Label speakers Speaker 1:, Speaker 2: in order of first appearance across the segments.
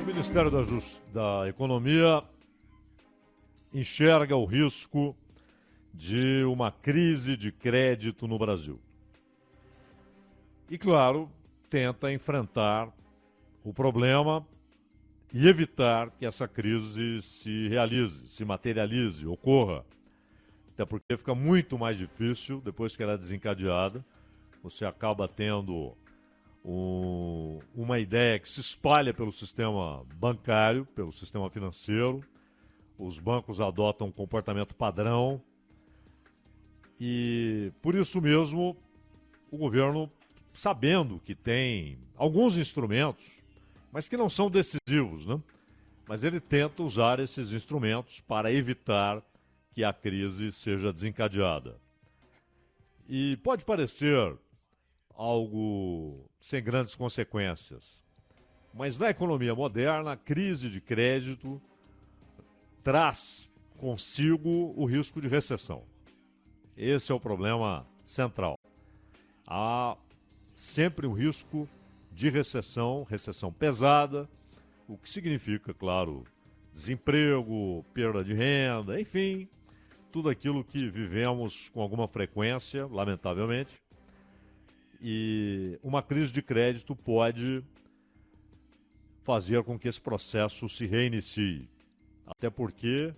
Speaker 1: O Ministério da Economia enxerga o risco de uma crise de crédito no Brasil. E, claro, tenta enfrentar o problema e evitar que essa crise se realize, se materialize, ocorra. Até porque fica muito mais difícil, depois que ela é desencadeada, você acaba tendo uma ideia que se espalha pelo sistema bancário, pelo sistema financeiro. Os bancos adotam um comportamento padrão e, por isso mesmo, o governo, sabendo que tem alguns instrumentos, mas que não são decisivos, né? Mas ele tenta usar esses instrumentos para evitar que a crise seja desencadeada. E pode parecer algo sem grandes consequências, mas na economia moderna, a crise de crédito traz consigo o risco de recessão. Esse é o problema central. Há sempre um risco de recessão, recessão pesada, o que significa, claro, desemprego, perda de renda, enfim, tudo aquilo que vivemos com alguma frequência, lamentavelmente. E uma crise de crédito pode fazer com que esse processo se reinicie. Até porque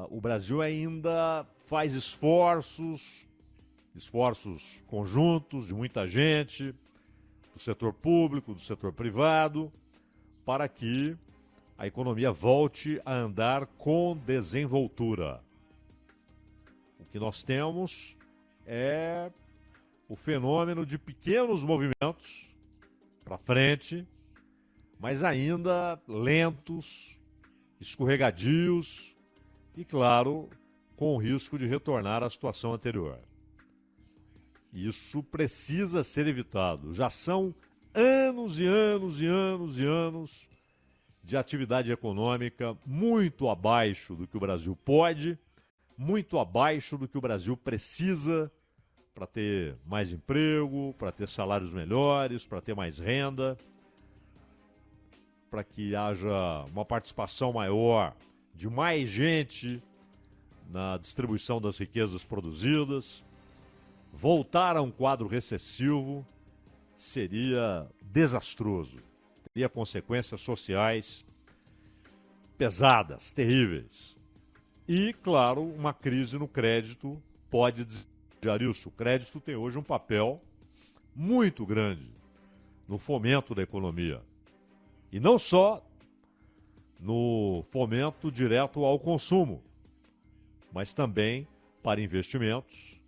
Speaker 1: o Brasil ainda faz esforços conjuntos de muita gente, do setor público, do setor privado, para que a economia volte a andar com desenvoltura. O que nós temos é o fenômeno de pequenos movimentos para frente, mas ainda lentos, escorregadios e, claro, com o risco de retornar à situação anterior. Isso precisa ser evitado. Já são anos e anos e anos e anos de atividade econômica muito abaixo do que o Brasil pode, muito abaixo do que o Brasil precisa para ter mais emprego, para ter salários melhores, para ter mais renda, para que haja uma participação maior de mais gente na distribuição das riquezas produzidas. Voltar a um quadro recessivo seria desastroso. Teria consequências sociais pesadas, terríveis. E, claro, uma crise no crédito pode desencadear isso. O crédito tem hoje um papel muito grande no fomento da economia. E não só no fomento direto ao consumo, mas também para investimentos,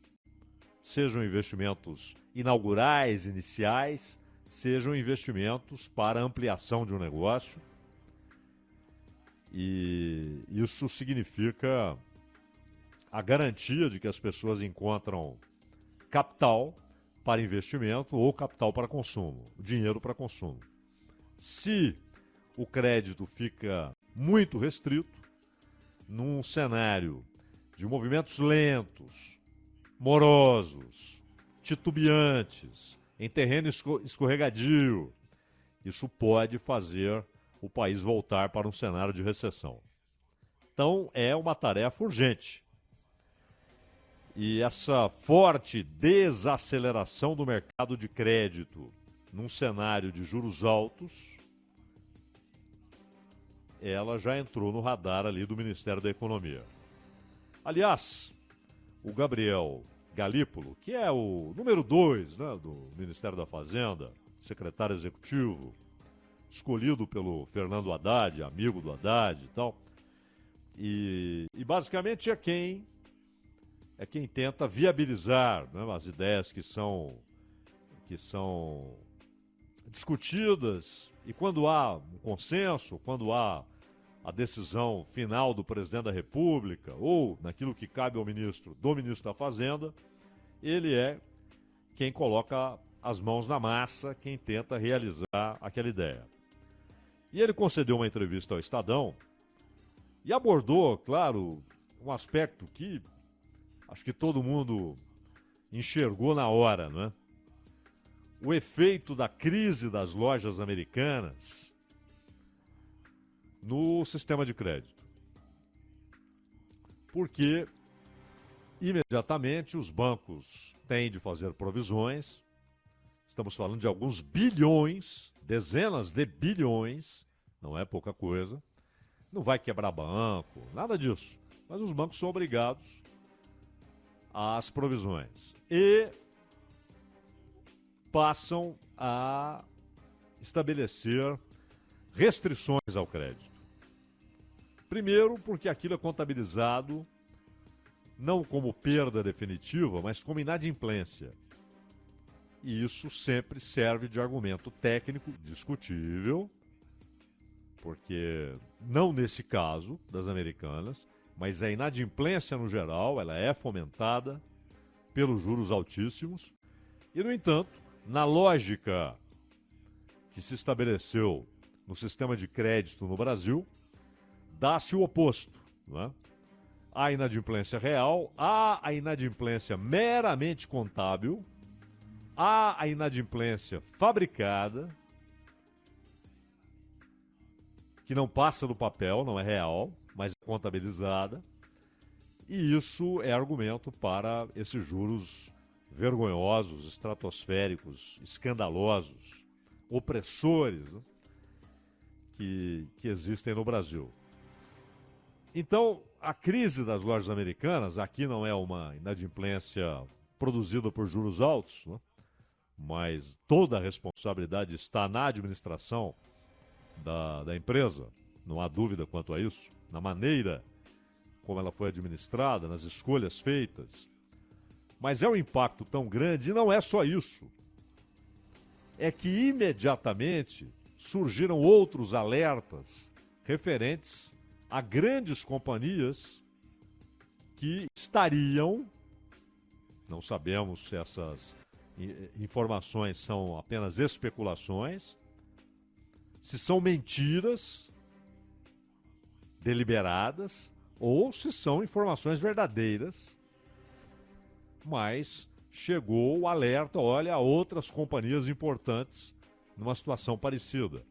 Speaker 1: sejam investimentos inaugurais, iniciais, sejam investimentos para ampliação de um negócio. E isso significa a garantia de que as pessoas encontram capital para investimento ou capital para consumo, dinheiro para consumo. Se o crédito fica muito restrito, num cenário de movimentos lentos, morosos, titubeantes, em terreno escorregadio, isso pode fazer o país voltar para um cenário de recessão. Então, é uma tarefa urgente. E essa forte desaceleração do mercado de crédito num cenário de juros altos, ela já entrou no radar ali do Ministério da Economia. Aliás, o Gabriel Galípolo, que é o número 2, né, do Ministério da Fazenda, secretário executivo, escolhido pelo Fernando Haddad, amigo do Haddad e tal, e basicamente é quem tenta viabilizar, né, as ideias que são discutidas, e quando há um consenso, quando há a decisão final do presidente da República, ou naquilo que cabe ao ministro da Fazenda, ele é quem coloca as mãos na massa, quem tenta realizar aquela ideia. E ele concedeu uma entrevista ao Estadão e abordou, claro, um aspecto que acho que todo mundo enxergou na hora, não é? O efeito da crise das lojas americanas no sistema de crédito. Porque imediatamente os bancos têm de fazer provisões. Estamos falando de alguns bilhões, dezenas de bilhões, não é pouca coisa. Não vai quebrar banco, nada disso. Mas os bancos são obrigados às provisões. E passam a estabelecer restrições ao crédito. Primeiro, porque aquilo é contabilizado não como perda definitiva, mas como inadimplência. E isso sempre serve de argumento técnico discutível, porque não nesse caso das Americanas, mas a inadimplência no geral, ela é fomentada pelos juros altíssimos. E, no entanto, na lógica que se estabeleceu no sistema de crédito no Brasil, dá-se o oposto, não é? Há inadimplência real, há a inadimplência meramente contábil, há a inadimplência fabricada, que não passa do papel, não é real, mas é contabilizada, e isso é argumento para esses juros vergonhosos, estratosféricos, escandalosos, opressores, né, que existem no Brasil. Então, a crise das lojas americanas, aqui não é uma inadimplência produzida por juros altos, né, mas toda a responsabilidade está na administração da empresa, não há dúvida quanto a isso, na maneira como ela foi administrada, nas escolhas feitas. Mas é um impacto tão grande, e não é só isso. É que imediatamente surgiram outros alertas referentes a grandes companhias que estariam, não sabemos se essas informações são apenas especulações, se são mentiras deliberadas ou se são informações verdadeiras, mas chegou o alerta, olha, a outras companhias importantes numa situação parecida.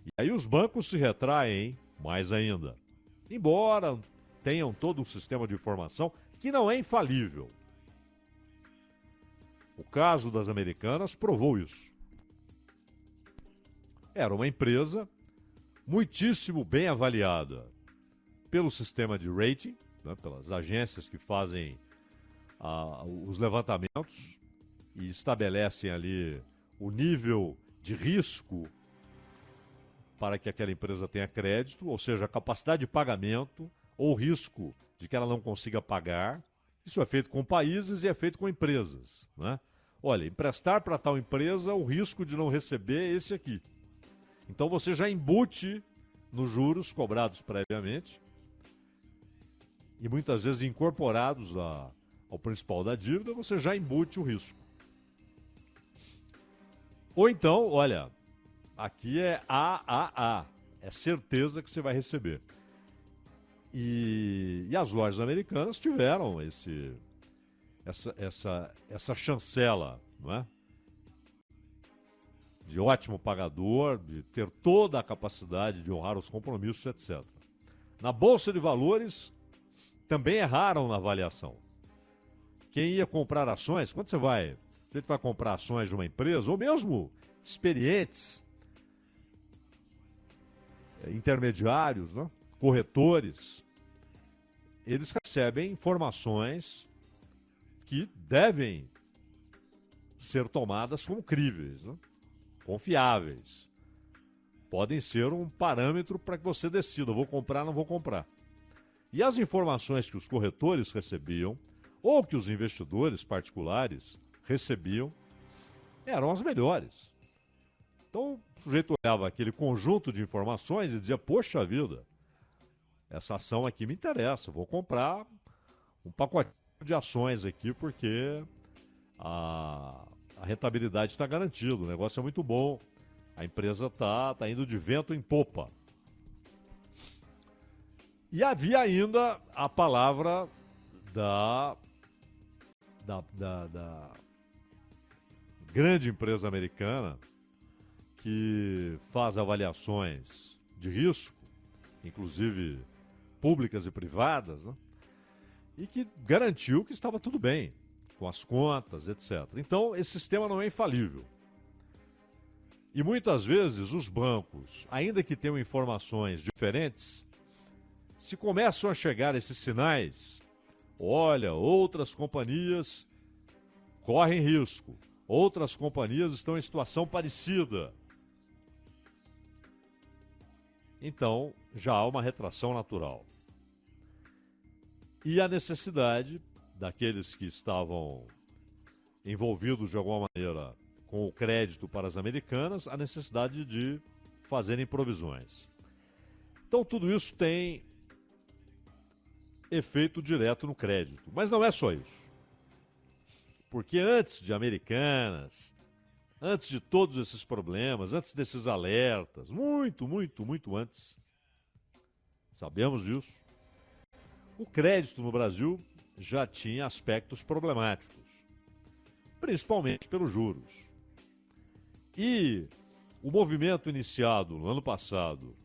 Speaker 1: E aí os bancos se retraem mais ainda, embora tenham todo um sistema de informação que não é infalível. O caso das Americanas provou isso. Era uma empresa muitíssimo bem avaliada pelo sistema de rating, né, pelas agências que fazem os levantamentos e estabelecem ali o nível de risco para que aquela empresa tenha crédito, ou seja, a capacidade de pagamento ou risco de que ela não consiga pagar. Isso é feito com países e é feito com empresas, né? Olha, emprestar para tal empresa, o risco de não receber é esse aqui. Então você já embute nos juros cobrados previamente e muitas vezes incorporados ao principal da dívida, você já embute o risco. Ou então, olha, aqui é AAA, é certeza que você vai receber. E as lojas americanas tiveram essa chancela, não é? De ótimo pagador, de ter toda a capacidade de honrar os compromissos, etc. Na Bolsa de Valores, também erraram na avaliação. Quem ia comprar ações, quando você vai comprar ações de uma empresa, ou mesmo experientes, intermediários, né? Corretores, eles recebem informações que devem ser tomadas como críveis, né? Confiáveis. Podem ser um parâmetro para que você decida, vou comprar, não vou comprar. E as informações que os corretores recebiam, ou que os investidores particulares recebiam, eram as melhores. Então, o sujeito olhava aquele conjunto de informações e dizia, poxa vida, essa ação aqui me interessa, vou comprar um pacote de ações aqui porque a rentabilidade está garantida, o negócio é muito bom, a empresa está indo de vento em popa. E havia ainda a palavra da grande empresa americana que faz avaliações de risco inclusive públicas e privadas, né? E que garantiu que estava tudo bem com as contas, etc. Então, esse sistema não é infalível. E muitas vezes os bancos, ainda que tenham informações diferentes, se começam a chegar esses sinais, olha, outras companhias correm risco, outras companhias estão em situação parecida. Então, já há uma retração natural. E a necessidade daqueles que estavam envolvidos de alguma maneira com o crédito para as americanas, a necessidade de fazerem provisões. Então, tudo isso tem efeito direto no crédito. Mas não é só isso. Porque antes de Americanas, antes de todos esses problemas, antes desses alertas, muito antes, sabemos disso, o crédito no Brasil já tinha aspectos problemáticos, principalmente pelos juros. E o movimento iniciado no ano passado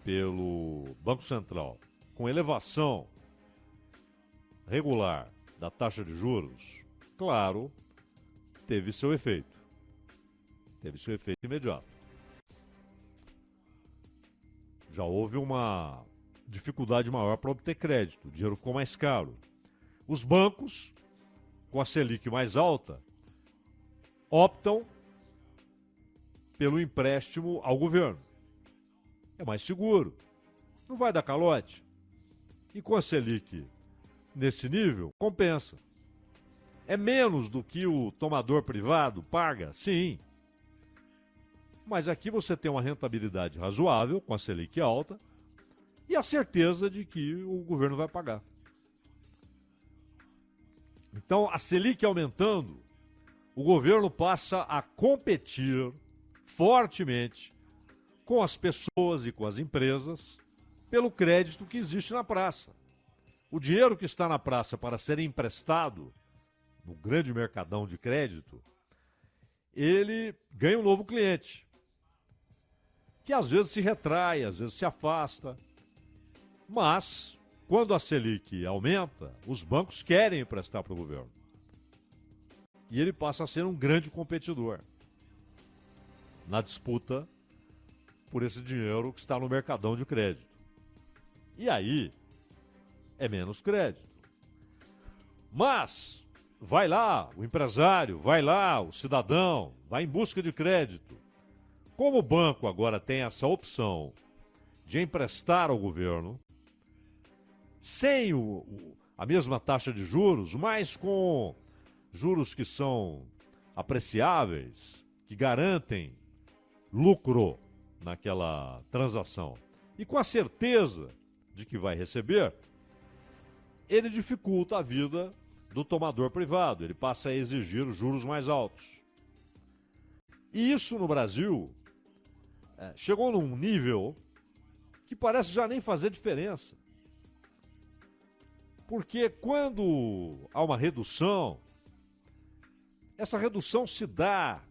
Speaker 1: pelo Banco Central, com elevação regular da taxa de juros, claro, teve seu efeito. Teve seu efeito imediato. Já houve uma dificuldade maior para obter crédito, o dinheiro ficou mais caro. Os bancos, com a Selic mais alta, optam pelo empréstimo ao governo. É mais seguro, não vai dar calote. E com a Selic nesse nível, compensa. É menos do que o tomador privado paga? Sim. Mas aqui você tem uma rentabilidade razoável, com a Selic alta, e a certeza de que o governo vai pagar. Então, a Selic aumentando, o governo passa a competir fortemente com as pessoas e com as empresas pelo crédito que existe na praça. O dinheiro que está na praça para ser emprestado no grande mercadão de crédito, ele ganha um novo cliente, que às vezes se retrai, às vezes se afasta. Mas, quando a Selic aumenta, os bancos querem emprestar para o governo. E ele passa a ser um grande competidor na disputa por esse dinheiro que está no mercadão de crédito. E aí, é menos crédito. Mas, vai lá o empresário, vai lá o cidadão, vai em busca de crédito. Como o banco agora tem essa opção de emprestar ao governo, sem a mesma taxa de juros, mas com juros que são apreciáveis, que garantem lucro naquela transação, e com a certeza de que vai receber, ele dificulta a vida do tomador privado, ele passa a exigir juros mais altos. E isso no Brasil chegou num nível que parece já nem fazer diferença. Porque quando há uma redução, essa redução se dá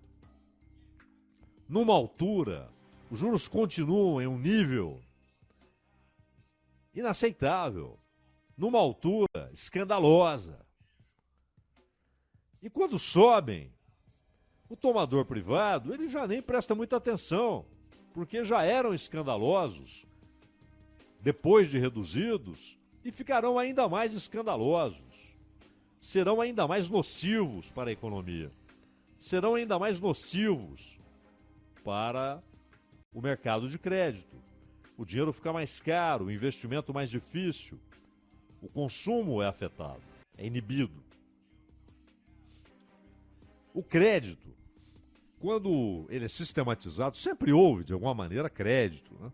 Speaker 1: numa altura, os juros continuam em um nível inaceitável, numa altura escandalosa. E quando sobem, o tomador privado, ele já nem presta muita atenção, porque já eram escandalosos, depois de reduzidos, e ficarão ainda mais escandalosos. Serão ainda mais nocivos para a economia. Serão ainda mais nocivos para o mercado de crédito. O dinheiro fica mais caro, o investimento mais difícil, o consumo é afetado, é inibido. O crédito, quando ele é sistematizado, sempre houve, de alguma maneira, crédito, né?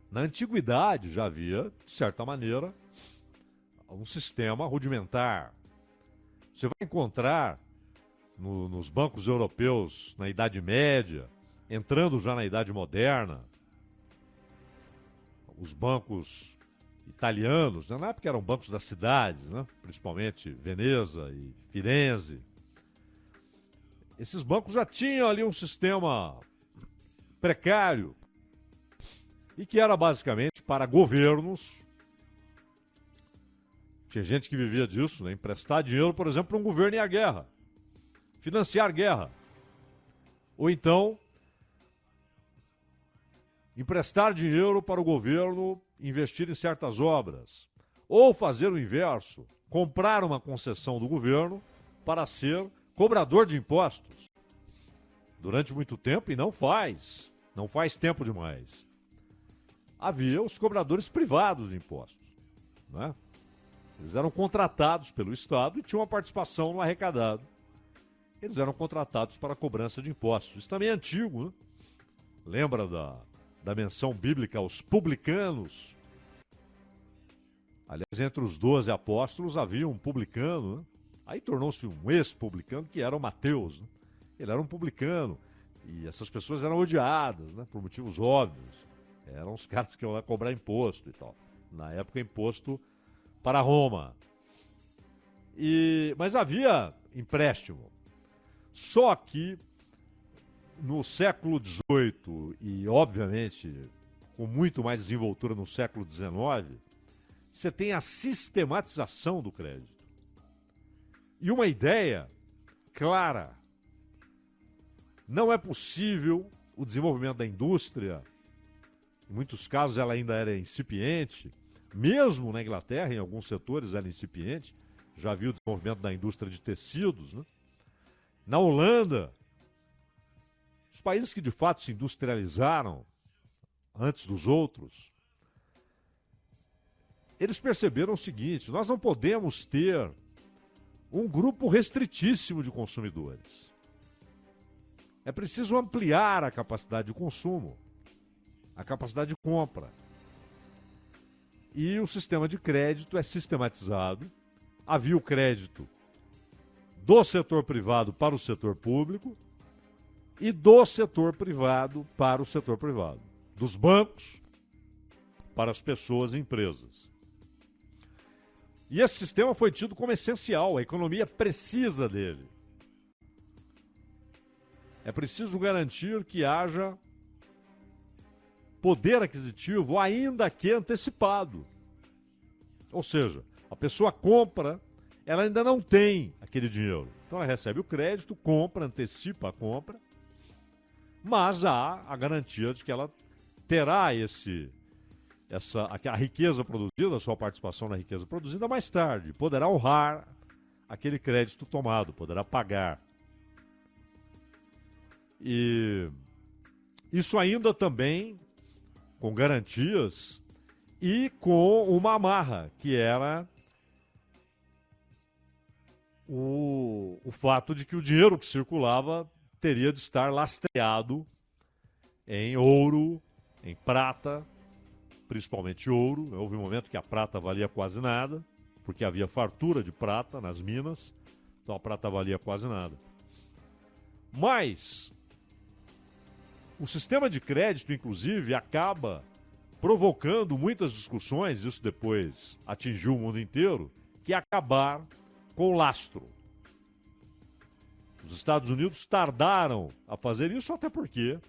Speaker 1: Na antiguidade já havia, de certa maneira, um sistema rudimentar. Você vai encontrar nos bancos europeus na Idade Média, entrando já na Idade Moderna, os bancos italianos, né? Na época eram bancos das cidades, né? Principalmente Veneza e Firenze. Esses bancos já tinham ali um sistema precário, e que era basicamente para governos. Tinha gente que vivia disso, né? Emprestar dinheiro, por exemplo, para um governo em a guerra, financiar guerra. Ou então, emprestar dinheiro para o governo investir em certas obras. Ou fazer o inverso, comprar uma concessão do governo para ser cobrador de impostos. Durante muito tempo, e não faz tempo demais. Havia os cobradores privados de impostos, né? Eles eram contratados pelo Estado e tinham uma participação no arrecadado. Eles eram contratados para a cobrança de impostos. Isso também é antigo, né? Lembra da menção bíblica aos publicanos? Aliás, entre os 12 apóstolos havia um publicano, né? Aí tornou-se um ex-publicano, que era o Mateus, né? Ele era um publicano. E essas pessoas eram odiadas, né? Por motivos óbvios. Eram os caras que iam lá cobrar imposto e tal. Na época, imposto para Roma. Mas havia empréstimo. Só que no século XVIII e, obviamente, com muito mais desenvoltura no século XIX, você tem a sistematização do crédito. E uma ideia clara. Não é possível o desenvolvimento da indústria, em muitos casos ela ainda era incipiente, mesmo na Inglaterra, em alguns setores era incipiente, já viu o desenvolvimento da indústria de tecidos, né? Na Holanda, os países que de fato se industrializaram antes dos outros, eles perceberam o seguinte: nós não podemos ter um grupo restritíssimo de consumidores. É preciso ampliar a capacidade de consumo, a capacidade de compra. E o sistema de crédito é sistematizado. Havia o crédito do setor privado para o setor público e do setor privado para o setor privado. Dos bancos para as pessoas e empresas. E esse sistema foi tido como essencial, a economia precisa dele. É preciso garantir que haja poder aquisitivo, ainda que antecipado. Ou seja, a pessoa compra, ela ainda não tem aquele dinheiro. Então ela recebe o crédito, compra, antecipa a compra, mas há a garantia de que ela terá a riqueza produzida, a sua participação na riqueza produzida mais tarde. Poderá honrar aquele crédito tomado, poderá pagar. E isso ainda também com garantias e com uma amarra, que era o fato de que o dinheiro que circulava teria de estar lastreado em ouro, em prata, principalmente ouro. Houve um momento que a prata valia quase nada, porque havia fartura de prata nas minas, então a prata valia quase nada. Mas o sistema de crédito, inclusive, acaba provocando muitas discussões, isso depois atingiu o mundo inteiro, que é acabar com o lastro. Os Estados Unidos tardaram a fazer isso, até porque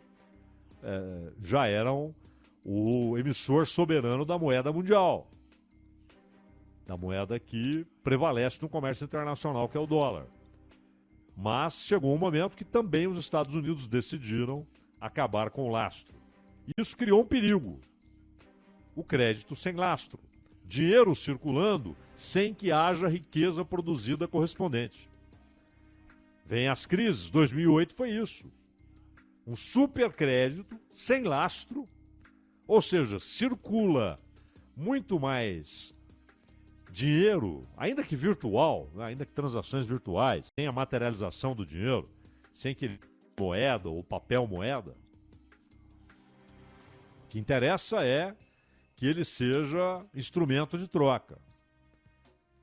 Speaker 1: já eram o emissor soberano da moeda mundial, da moeda que prevalece no comércio internacional, que é o dólar. Mas chegou um momento que também os Estados Unidos decidiram acabar com o lastro. Isso criou um perigo. O crédito sem lastro. Dinheiro circulando sem que haja riqueza produzida correspondente. Vem as crises. 2008 foi isso. Um supercrédito sem lastro, ou seja, circula muito mais dinheiro, ainda que virtual, ainda que transações virtuais, sem a materialização do dinheiro, sem que moeda ou papel moeda. O que interessa é que ele seja instrumento de troca,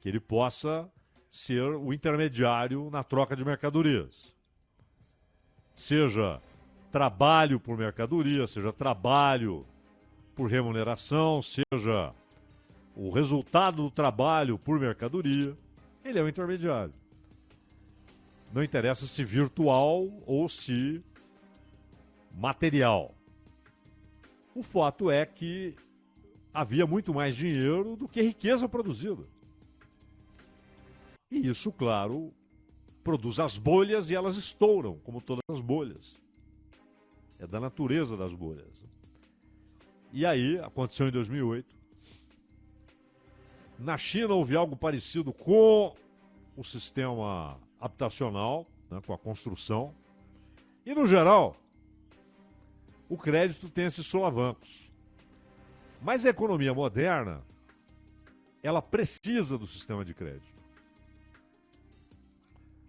Speaker 1: que ele possa ser o intermediário na troca de mercadorias. Seja trabalho por mercadoria, seja trabalho por remuneração, seja o resultado do trabalho por mercadoria, ele é o intermediário. Não interessa se virtual ou se material. O fato é que havia muito mais dinheiro do que riqueza produzida. E isso, claro, produz as bolhas e elas estouram, como todas as bolhas. É da natureza das bolhas. E aí, aconteceu em 2008. Na China houve algo parecido com o sistema habitacional, né, com a construção. E, no geral, o crédito tem esses solavancos. Mas a economia moderna, ela precisa do sistema de crédito.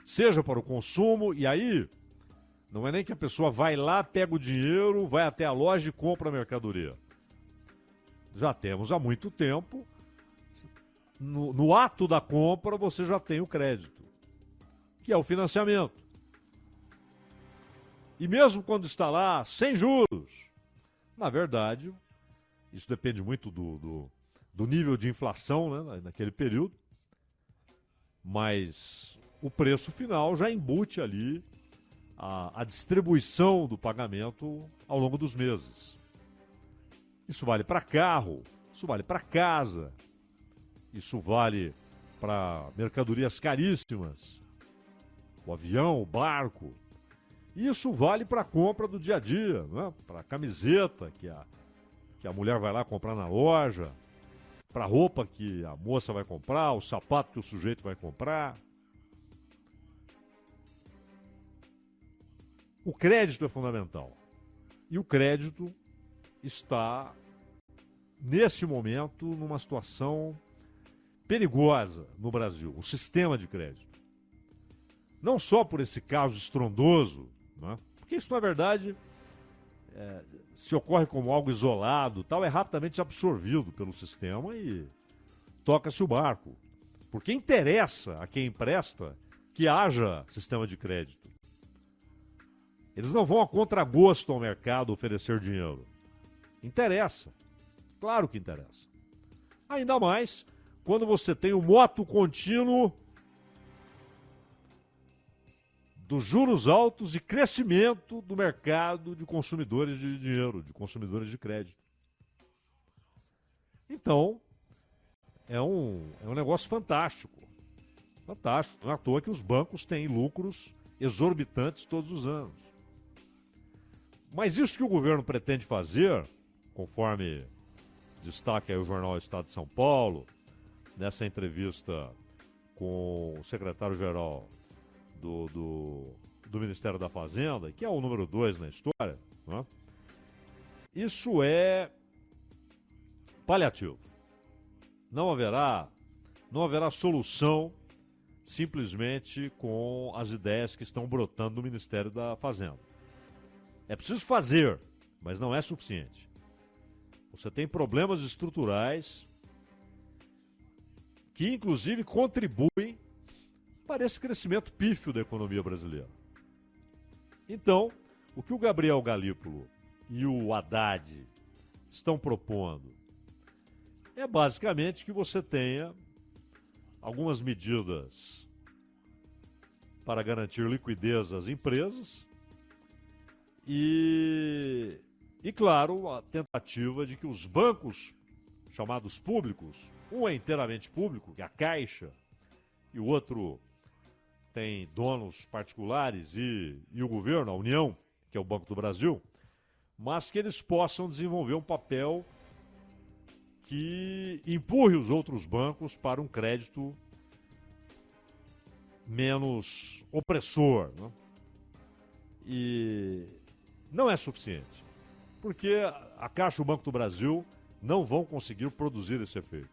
Speaker 1: Seja para o consumo, e aí não é nem que a pessoa vai lá, pega o dinheiro, vai até a loja e compra a mercadoria. Já temos há muito tempo, no ato da compra você já tem o crédito, que é o financiamento. E mesmo quando está lá, sem juros, na verdade, isso depende muito do nível de inflação, né, naquele período, mas o preço final já embute ali a distribuição do pagamento ao longo dos meses. Isso vale para carro, isso vale para casa, isso vale para mercadorias caríssimas, o avião, o barco. Isso vale para a compra do dia a dia, né? Para a camiseta que a mulher vai lá comprar na loja, para a roupa que a moça vai comprar, o sapato que o sujeito vai comprar. O crédito é fundamental. E o crédito está, nesse momento, numa situação perigosa no Brasil, o sistema de crédito. Não só por esse caso estrondoso, né? Porque isso, na verdade, se ocorre como algo isolado, tal, é rapidamente absorvido pelo sistema e toca-se o barco. Porque interessa a quem empresta que haja sistema de crédito. Eles não vão a contragosto ao mercado oferecer dinheiro. Interessa. Claro que interessa. Ainda mais quando você tem o moto contínuo dos juros altos e crescimento do mercado de consumidores de dinheiro, de consumidores de crédito. Então, é um negócio fantástico. Fantástico. Não é à toa que os bancos têm lucros exorbitantes todos os anos. Mas isso que o governo pretende fazer, conforme destaca aí o jornal Estado de São Paulo, nessa entrevista com o secretário-geral do Ministério da Fazenda, que é o número 2 na história, né? Isso é paliativo. Não haverá solução simplesmente com as ideias que estão brotando no Ministério da Fazenda. É preciso fazer, mas não é suficiente. Você tem problemas estruturais que, inclusive, contribuem para esse crescimento pífio da economia brasileira. Então, o que o Gabriel Galípolo e o Haddad estão propondo é basicamente que você tenha algumas medidas para garantir liquidez às empresas e claro, a tentativa de que os bancos chamados públicos, um é inteiramente público, que é a Caixa, e o outro tem donos particulares e o governo, a União, que é o Banco do Brasil, mas que eles possam desenvolver um papel que empurre os outros bancos para um crédito menos opressor, né? E não é suficiente, porque a Caixa e o Banco do Brasil não vão conseguir produzir esse efeito.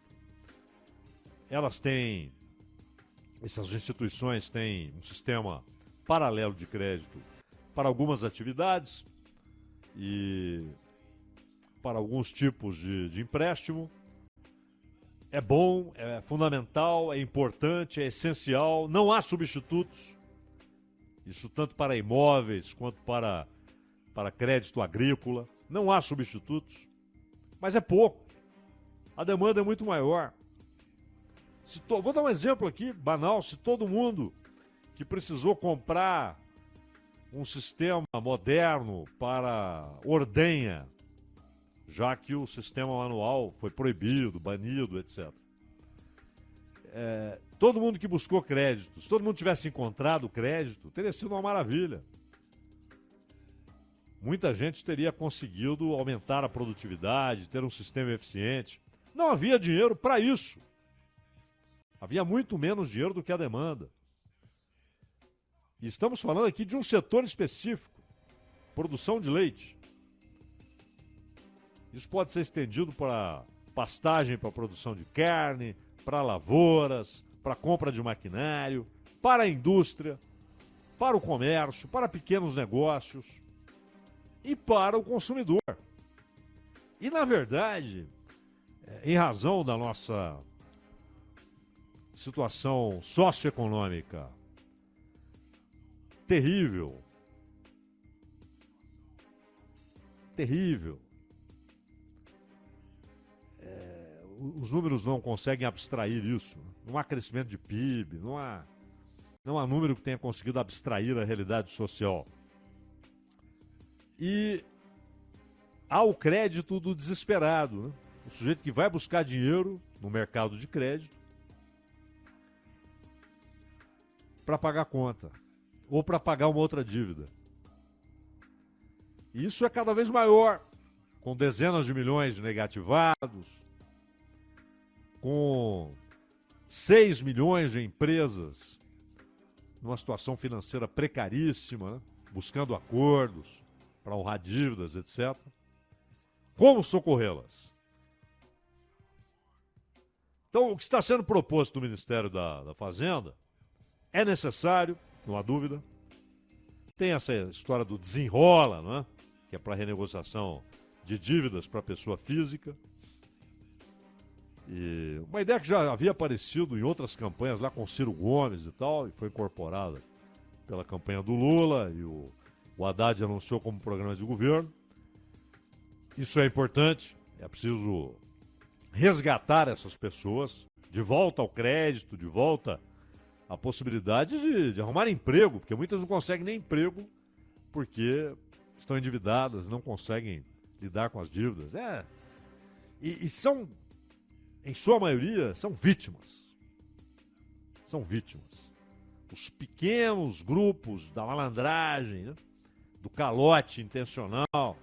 Speaker 1: Essas instituições têm um sistema paralelo de crédito para algumas atividades e para alguns tipos de empréstimo. É bom, é fundamental, é importante, é essencial, não há substitutos. Isso tanto para imóveis quanto para crédito agrícola. Não há substitutos, mas é pouco. A demanda é muito maior. Vou dar um exemplo aqui, banal. Se todo mundo que precisou comprar um sistema moderno para ordenha já que o sistema manual foi proibido, banido, etc. Todo mundo que buscou crédito, se todo mundo tivesse encontrado crédito, teria sido uma maravilha. Muita gente teria conseguido aumentar a produtividade, ter um sistema eficiente. Não havia dinheiro para isso. Havia muito menos dinheiro do que a demanda. E estamos falando aqui de um setor específico, produção de leite. Isso pode ser estendido para pastagem para produção de carne, para lavouras, para compra de maquinário, para a indústria, para o comércio, para pequenos negócios e para o consumidor. E, na verdade, em razão da nossa situação socioeconômica terrível, os números não conseguem abstrair isso. Não há crescimento de PIB, não há número que tenha conseguido abstrair a realidade social. E há o crédito do desesperado, né? O sujeito que vai buscar dinheiro no mercado de crédito para pagar a conta ou para pagar uma outra dívida. E isso é cada vez maior, com dezenas de milhões de negativados, com 6 milhões de empresas numa situação financeira precaríssima, né? Buscando acordos para honrar dívidas, etc. Como socorrê-las? Então, o que está sendo proposto no Ministério da Fazenda é necessário, não há dúvida. Tem essa história do desenrola, né? Que é para renegociação de dívidas para a pessoa física. E uma ideia que já havia aparecido em outras campanhas lá com Ciro Gomes e tal, e foi incorporada pela campanha do Lula, e o Haddad anunciou como programa de governo. Isso é importante, é preciso resgatar essas pessoas de volta ao crédito, de volta à possibilidade de arrumar emprego, porque muitas não conseguem nem emprego porque estão endividadas, não conseguem lidar com as dívidas. E são, em sua maioria, são vítimas. São vítimas. Os pequenos grupos da malandragem, né? Do calote intencional,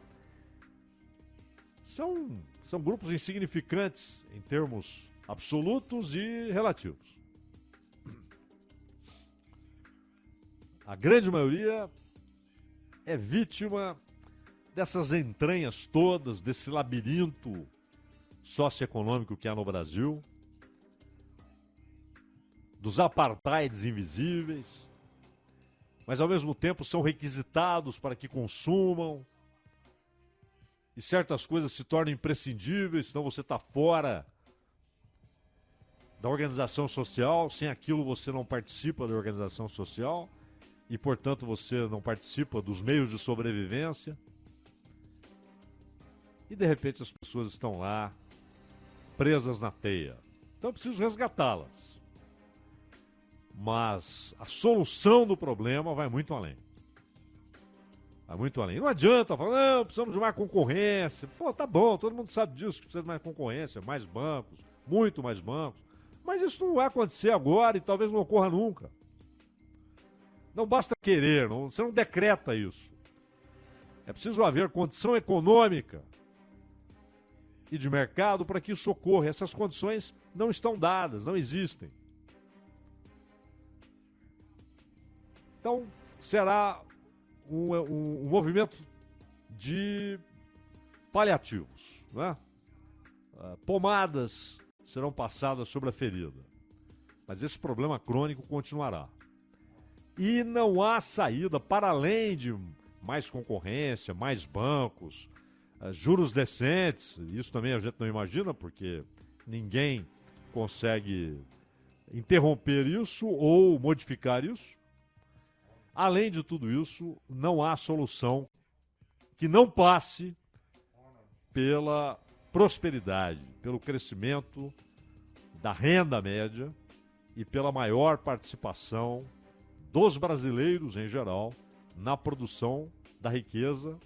Speaker 1: são grupos insignificantes em termos absolutos e relativos. A grande maioria é vítima dessas entranhas todas, desse labirinto socioeconômico que há no Brasil, dos apartheids invisíveis, mas ao mesmo tempo são requisitados para que consumam, e certas coisas se tornam imprescindíveis, senão você está fora da organização social, sem aquilo você não participa da organização social, e portanto você não participa dos meios de sobrevivência. E de repente as pessoas estão lá, presas na teia. Então é preciso resgatá-las. Mas a solução do problema vai muito além. Vai muito além. Não adianta falar, não, precisamos de mais concorrência. Pô, tá bom, todo mundo sabe disso, que precisa de mais concorrência, mais bancos, muito mais bancos. Mas isso não vai acontecer agora e talvez não ocorra nunca. Não basta querer, você não decreta isso. É preciso haver condição econômica e de mercado para que isso ocorra. Essas condições não estão dadas, não existem. Então, será um movimento de paliativos, né? Pomadas serão passadas sobre a ferida. Mas esse problema crônico continuará. E não há saída para além de mais concorrência, mais bancos, juros decentes. Isso também a gente não imagina, porque ninguém consegue interromper isso ou modificar isso. Além de tudo isso, não há solução que não passe pela prosperidade, pelo crescimento da renda média e pela maior participação dos brasileiros, em geral, na produção da riqueza